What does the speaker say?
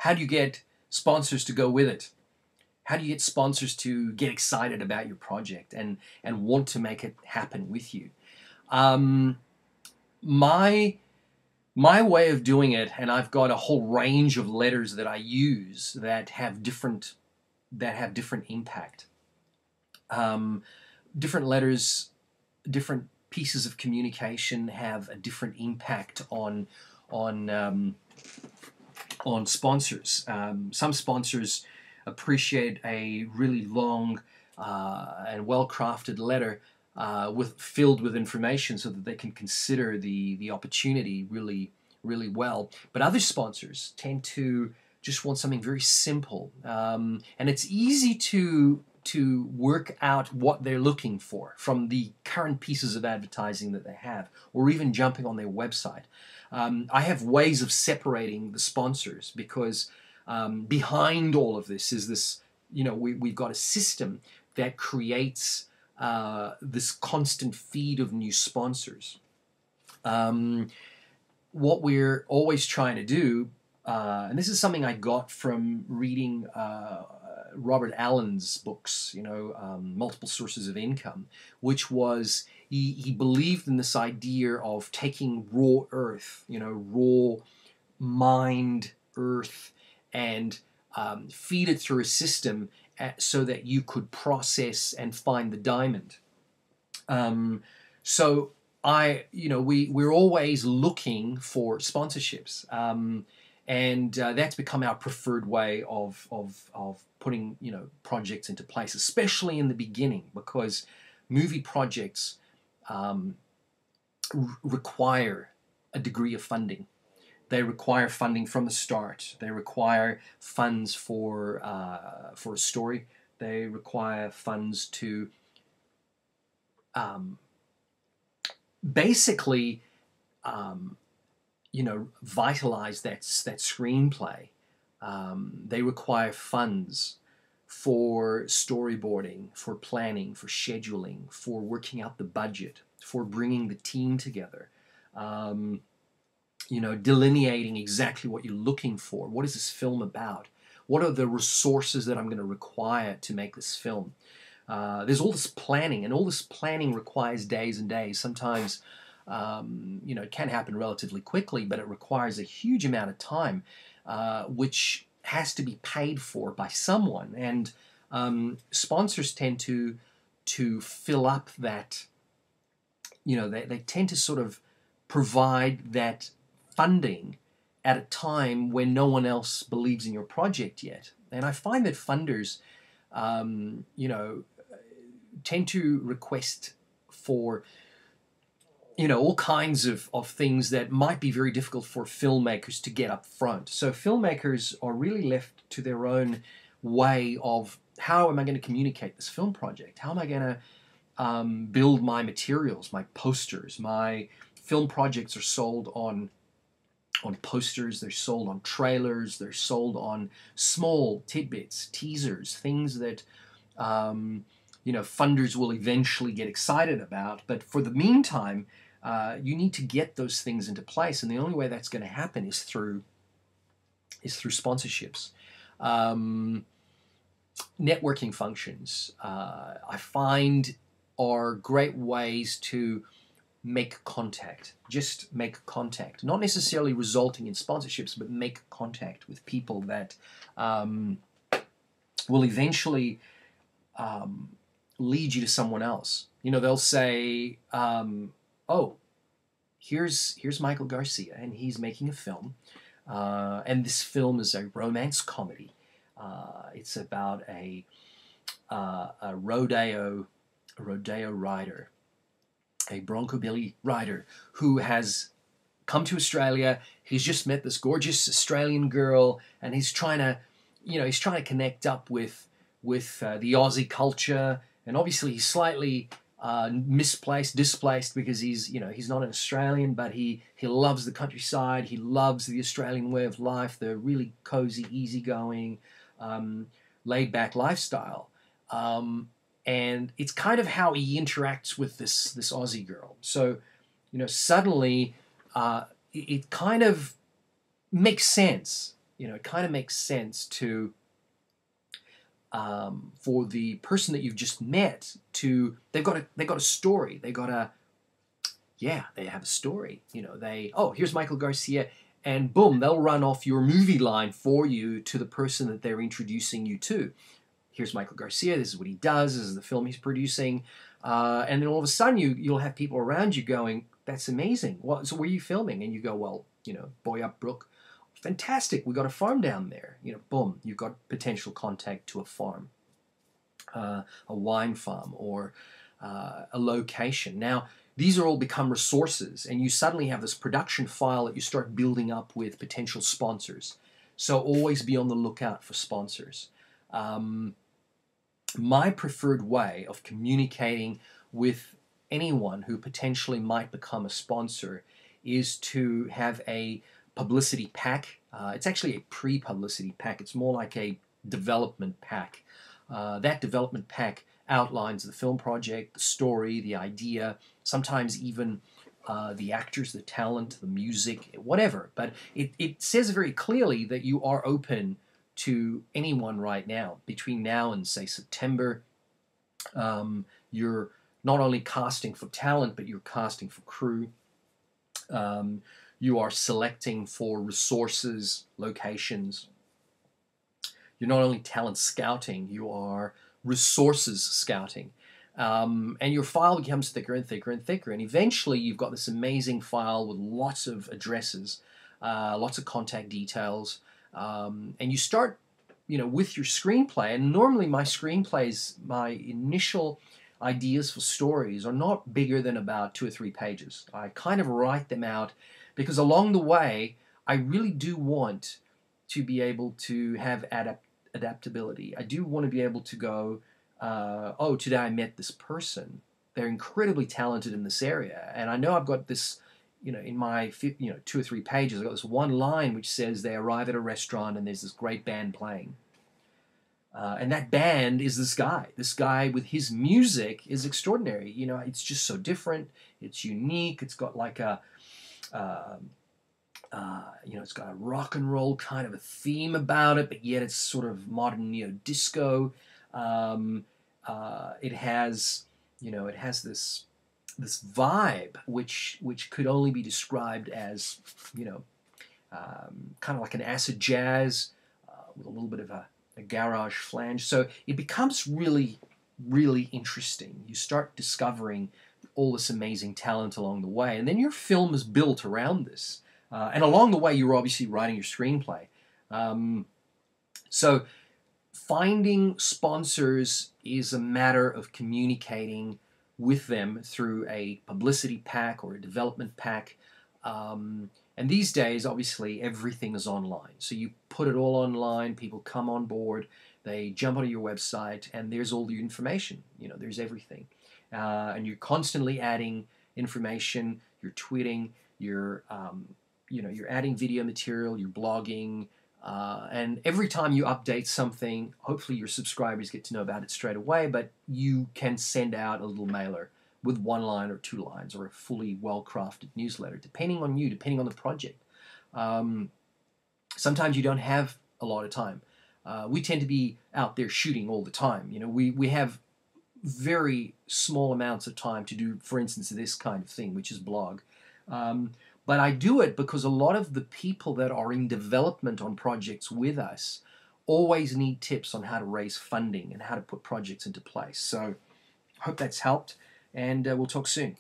How do you get sponsors to go with it? How do you get sponsors to get excited about your project and want to make it happen with you? My way of doing it, and I've got a whole range of letters that I use that have different impact. Different letters, different pieces of communication have a different impact on sponsors. Some sponsors appreciate a really long and well-crafted letter filled with information so that they can consider the opportunity really well. But other sponsors tend to just want something very simple, and it's easy to work out what they're looking for from the current pieces of advertising that they have, or even jumping on their website. I have ways of separating the sponsors because behind all of this is this, we've got a system that creates this constant feed of new sponsors. What we're always trying to do, and this is something I got from reading Robert Allen's books, Multiple Sources of Income, which was he believed in this idea of taking raw earth, raw mined earth, and feed it through a system so that you could process and find the diamond. So we're always looking for sponsorships. And that's become our preferred way of putting projects into place, especially in the beginning, because movie projects require a degree of funding. They require funding from the start. They require funds for a story. They require funds to basically vitalize that screenplay. They require funds for storyboarding, for planning, for scheduling, for working out the budget, for bringing the team together, delineating exactly what you're looking for. What is this film about? What are the resources that I'm going to require to make this film? There's all this planning, and all this planning requires days and days. Sometimes it can happen relatively quickly, but it requires a huge amount of time, which has to be paid for by someone. And sponsors tend to fill up that, they tend to sort of provide that funding at a time when no one else believes in your project yet. And I find that funders, tend to request for all kinds of things that might be very difficult for filmmakers to get up front. So filmmakers are really left to their own way of, how am I going to communicate this film project? How am I going to build my materials, my posters? My film projects are sold on posters, they're sold on trailers, they're sold on small tidbits, teasers, things that funders will eventually get excited about. But for the meantime, you need to get those things into place, and the only way that's going to happen is through sponsorships. Networking functions, I find, are great ways to make contact. Just make contact, not necessarily resulting in sponsorships, but make contact with people that will eventually lead you to someone else. They'll say, oh, here's Michael Garcia, and he's making a film, and this film is a romance comedy. It's about a rodeo rider, a bronco billy rider who has come to Australia. He's just met this gorgeous Australian girl, and he's trying to connect up with the Aussie culture. And obviously he's slightly displaced, because he's not an Australian, but he loves the countryside. He loves the Australian way of life, the really cozy, easygoing, laid-back lifestyle. And it's kind of how he interacts with this Aussie girl. So, suddenly it kind of makes sense. it kind of makes sense to for the person that you've just met to they've got a story. They have a story. Here's Michael Garcia, and boom, they'll run off your movie line for you to the person that they're introducing you to. Here's Michael Garcia, this is what he does, this is the film he's producing. And then all of a sudden you'll have people around you going, that's amazing. So where are you filming? And you go, well, Boy Up Brook. Fantastic, we got a farm down there. Boom, you've got potential contact to a farm, a wine farm, or a location. Now, these are all become resources, and you suddenly have this production file that you start building up with potential sponsors. So always be on the lookout for sponsors. My preferred way of communicating with anyone who potentially might become a sponsor is to have a publicity pack. It's actually a pre-publicity pack. It's more like a development pack. That development pack outlines the film project, the story, the idea, sometimes even the actors, the talent, the music, whatever. But it says very clearly that you are open to anyone right now. Between now and, say, September, you're not only casting for talent, but you're casting for crew. You are selecting for resources, locations. You're not only talent scouting, you are resources scouting. And your file becomes thicker and thicker and thicker. And eventually you've got this amazing file with lots of addresses, lots of contact details. And you start, with your screenplay. And normally my screenplays, my initial ideas for stories are not bigger than about 2 or 3 pages. I kind of write them out because along the way, I really do want to be able to have adaptability. I do want to be able to go, oh, today I met this person. They're incredibly talented in this area. And I know I've got this, in my 2 or 3 pages, I've got this one line which says they arrive at a restaurant and there's this great band playing. And that band is this guy. This guy with his music is extraordinary. It's just so different. It's unique. It's got like a, it's got a rock and roll kind of a theme about it, but yet it's sort of modern neo-disco. It has this vibe which could only be described as, kind of like an acid jazz with a little bit of a garage flange. So it becomes really, really interesting. You start discovering all this amazing talent along the way, and then your film is built around this. And along the way, you're obviously writing your screenplay. So finding sponsors is a matter of communicating with them through a publicity pack or a development pack. And these days, obviously, everything is online. So you put it all online, people come on board, they jump onto your website, and there's all the information. There's everything. And you're constantly adding information, you're tweeting, you're adding video material, you're blogging, and every time you update something, hopefully your subscribers get to know about it straight away, but you can send out a little mailer with 1 line or 2 lines or a fully well-crafted newsletter, depending on you, depending on the project. Sometimes you don't have a lot of time. We tend to be out there shooting all the time. We have very small amounts of time to do, for instance, this kind of thing, which is blog. But I do it because a lot of the people that are in development on projects with us always need tips on how to raise funding and how to put projects into place. So I hope that's helped, and we'll talk soon.